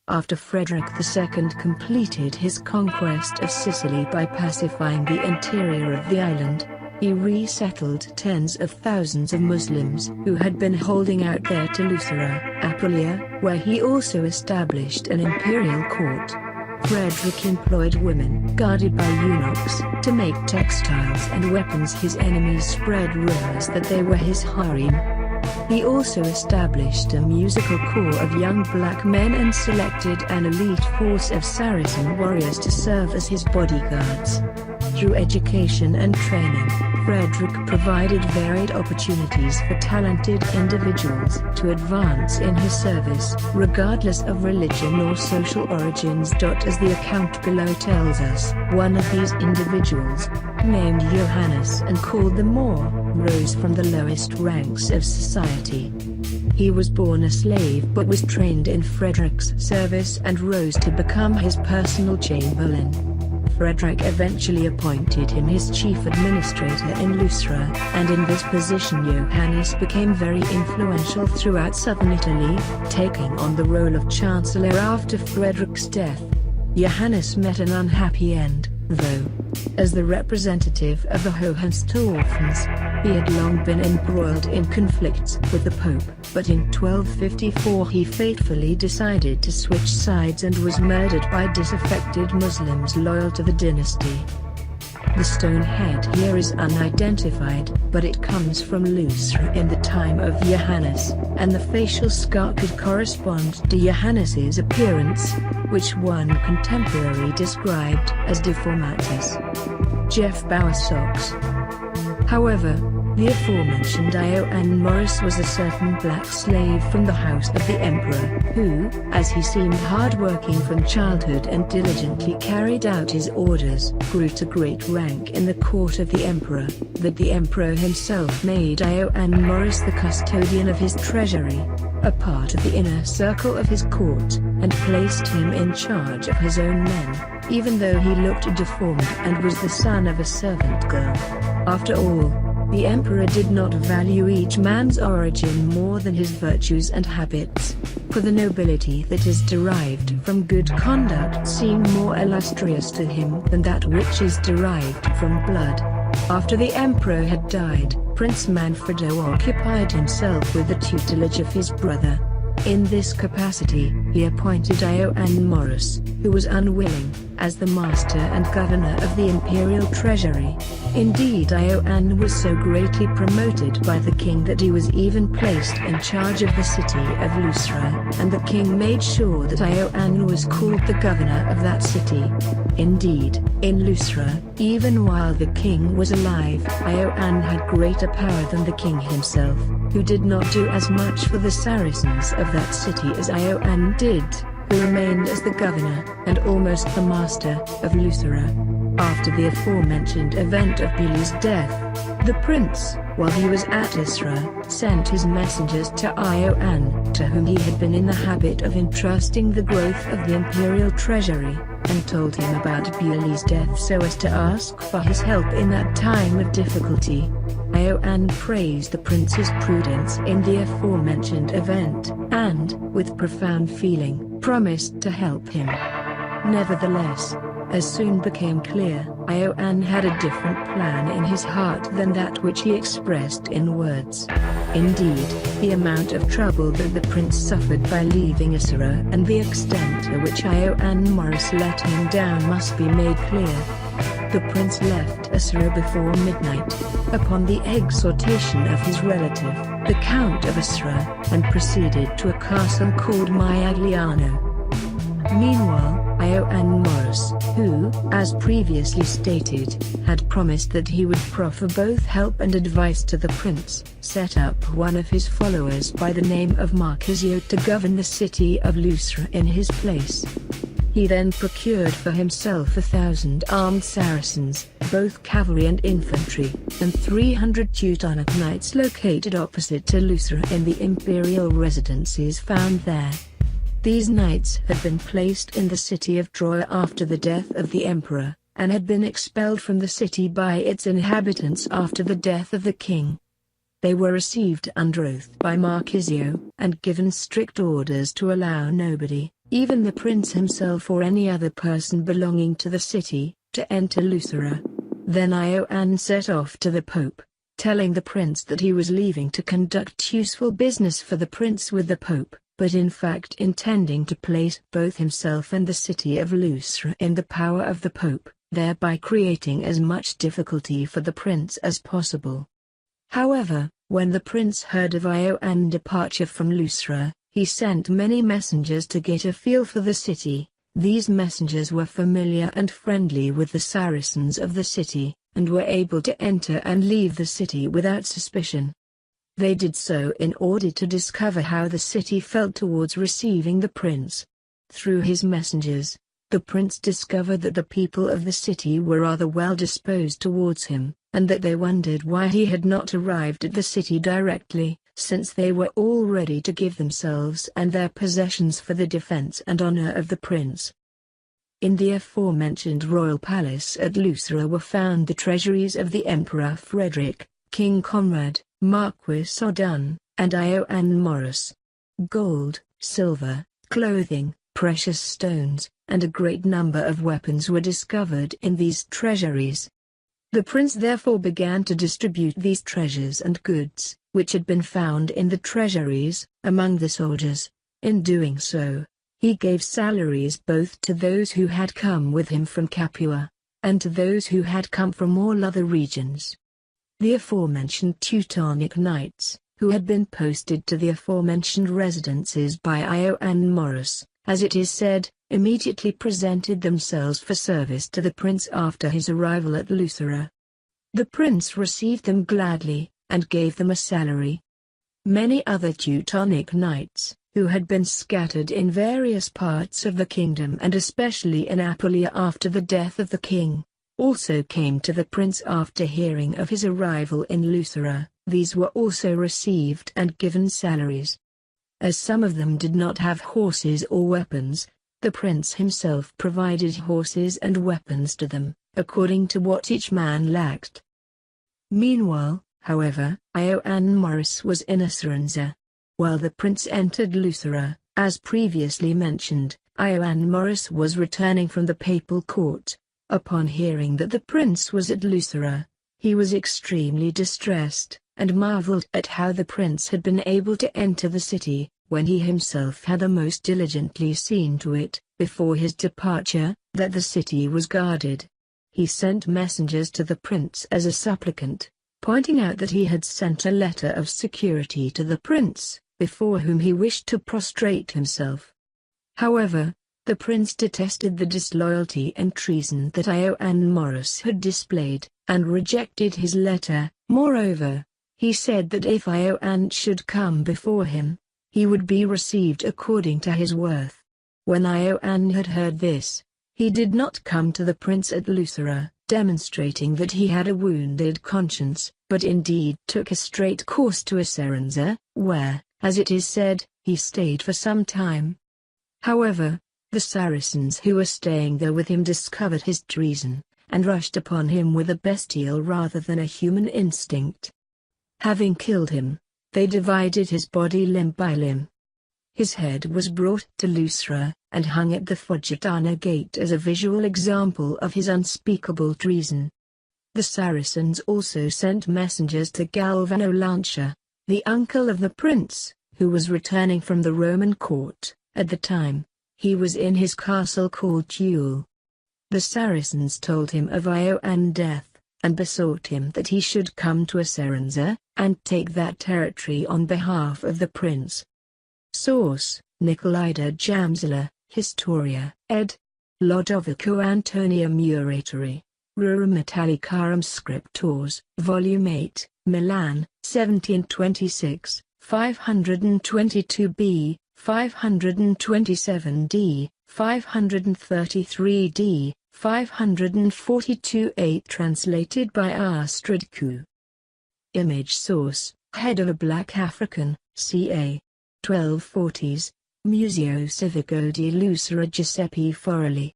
After Frederick II completed his conquest of Sicily by pacifying the interior of the island, he resettled tens of thousands of Muslims who had been holding out there to Lucera, Apulia, where he also established an imperial court. Frederick employed women guarded by eunuchs to make textiles and weapons. His enemies spread rumors that they were his harem. He also established a musical corps of young black men and selected an elite force of Saracen warriors to serve as his bodyguards. Through education and training, Frederick provided varied opportunities for talented individuals to advance in his service, regardless of religion or social origins. As the account below tells us, one of these individuals, named Johannes and called the Moor, rose from the lowest ranks of society. He was born a slave but was trained in Frederick's service and rose to become his personal chamberlain. Frederick eventually appointed him his chief administrator in Lucera, and in this position Johannes became very influential throughout southern Italy, taking on the role of chancellor after Frederick's death. Johannes met an unhappy end, though. As the representative of the Hohenzollerns, he had long been embroiled in conflicts with the Pope, but in 1254 he fatefully decided to switch sides and was murdered by disaffected Muslims loyal to the dynasty. The stone head here is unidentified, but it comes from Lucera in the time of Johannes, and the facial scar could correspond to Johannes's appearance, which one contemporary described as deformatus. Jeff Bowersox. However, the aforementioned Johannes Morus was a certain black slave from the house of the emperor, who, as he seemed hard-working from childhood and diligently carried out his orders, grew to great rank in the court of the emperor, that the emperor himself made Johannes Morus the custodian of his treasury, a part of the inner circle of his court, and placed him in charge of his own men, even though he looked deformed and was the son of a servant girl. After all, the emperor did not value each man's origin more than his virtues and habits, for the nobility that is derived from good conduct seemed more illustrious to him than that which is derived from blood. After the emperor had died, Prince Manfredo occupied himself with the tutelage of his brother. In this capacity, he appointed Johannes Morus, who was unwilling, as the master and governor of the imperial treasury. Indeed, Johannes was so greatly promoted by the king that he was even placed in charge of the city of Lucera, and the king made sure that Johannes was called the governor of that city. Indeed, in Lucera, even while the king was alive, Johannes had greater power than the king himself, who did not do as much for the Saracens of that city as Johannes did, who remained as the governor, and almost the master, of Lucera. After the aforementioned event of Bili's death, the prince, while he was at Lucera, sent his messengers to Johannes, to whom he had been in the habit of entrusting the growth of the imperial treasury, and told him about Bili's death so as to ask for his help in that time of difficulty. Johannes praised the prince's prudence in the aforementioned event, and, with profound feeling, promised to help him. Nevertheless, as soon became clear, Johannes had a different plan in his heart than that which he expressed in words. Indeed, the amount of trouble that the prince suffered by leaving Lucera and the extent to which Johannes Morus let him down must be made clear. The prince left Lucera before midnight, upon the exhortation of his relative, the Count of Lucera, and proceeded to a castle called Maiagliano. Meanwhile, Johannes Morus, who, as previously stated, had promised that he would proffer both help and advice to the prince, set up one of his followers by the name of Marchisio to govern the city of Lucera in his place. He then procured for himself 1,000 armed Saracens, both cavalry and infantry, and 300 Teutonic knights located opposite to Lucera in the imperial residences found there. These knights had been placed in the city of Troy after the death of the emperor, and had been expelled from the city by its inhabitants after the death of the king. They were received under oath by Marchisio, and given strict orders to allow nobody, even the prince himself or any other person belonging to the city, to enter Lucera. Then Ioann set off to the Pope, telling the prince that he was leaving to conduct useful business for the prince with the Pope, but in fact intending to place both himself and the city of Lucera in the power of the Pope, thereby creating as much difficulty for the prince as possible. However, when the prince heard of Iowann's departure from Lucera, he sent many messengers to get a feel for the city. These messengers were familiar and friendly with the Saracens of the city, and were able to enter and leave the city without suspicion. They did so in order to discover how the city felt towards receiving the prince. Through his messengers, the prince discovered that the people of the city were rather well disposed towards him, and that they wondered why he had not arrived at the city directly, since they were all ready to give themselves and their possessions for the defense and honor of the prince. In the aforementioned royal palace at Lucera were found the treasuries of the Emperor Frederick, King Conrad, Marquis Odun, and Ioann Morus. Gold, silver, clothing, precious stones, and a great number of weapons were discovered in these treasuries. The prince therefore began to distribute these treasures and goods, which had been found in the treasuries, among the soldiers. In doing so, he gave salaries both to those who had come with him from Capua, and to those who had come from all other regions. The aforementioned Teutonic knights, who had been posted to the aforementioned residences by Ioann Morus, as it is said, immediately presented themselves for service to the prince after his arrival at Lucera. The prince received them gladly, and gave them a salary. Many other Teutonic knights, who had been scattered in various parts of the kingdom and especially in Apulia after the death of the king, also came to the prince after hearing of his arrival in Lucera. These were also received and given salaries. As some of them did not have horses or weapons, the prince himself provided horses and weapons to them, according to what each man lacked. Meanwhile, however, Ioann Morus was in Acerenza. While the prince entered Lucera, as previously mentioned, Ioann Morus was returning from the papal court. Upon hearing that the prince was at Lucera, he was extremely distressed, and marveled at how the prince had been able to enter the city, when he himself had most diligently seen to it, before his departure, that the city was guarded. He sent messengers to the prince as a supplicant, pointing out that he had sent a letter of security to the prince, before whom he wished to prostrate himself. However, the prince detested the disloyalty and treason that Ioann Morus had displayed, and rejected his letter. Moreover, he said that if Ioann should come before him, he would be received according to his worth. When Ioann had heard this, he did not come to the prince at Lucera, demonstrating that he had a wounded conscience, but indeed took a straight course to Acerenza, where, as it is said, he stayed for some time. However, the Saracens who were staying there with him discovered his treason, and rushed upon him with a bestial rather than a human instinct. Having killed him, they divided his body limb by limb. His head was brought to Lucera, and hung at the Foggitana gate as a visual example of his unspeakable treason. The Saracens also sent messengers to Galvano Lancia, the uncle of the prince, who was returning from the Roman court. At the time, he was in his castle called Tulle. The Saracens told him of Iowann's death, and besought him that he should come to Acerenza, and take that territory on behalf of the prince. Source: Nicolida Jamsula, Historia, ed. Lodovico Antonia Muratori, Rerum Italicarum Scriptors, Volume 8, Milan, 1726, 522b, 527d, 533d, 542a. Translated by Astrid Q. Image source: head of a black African, ca. 1240s, Museo Civico di Lucera Giuseppe Forelli.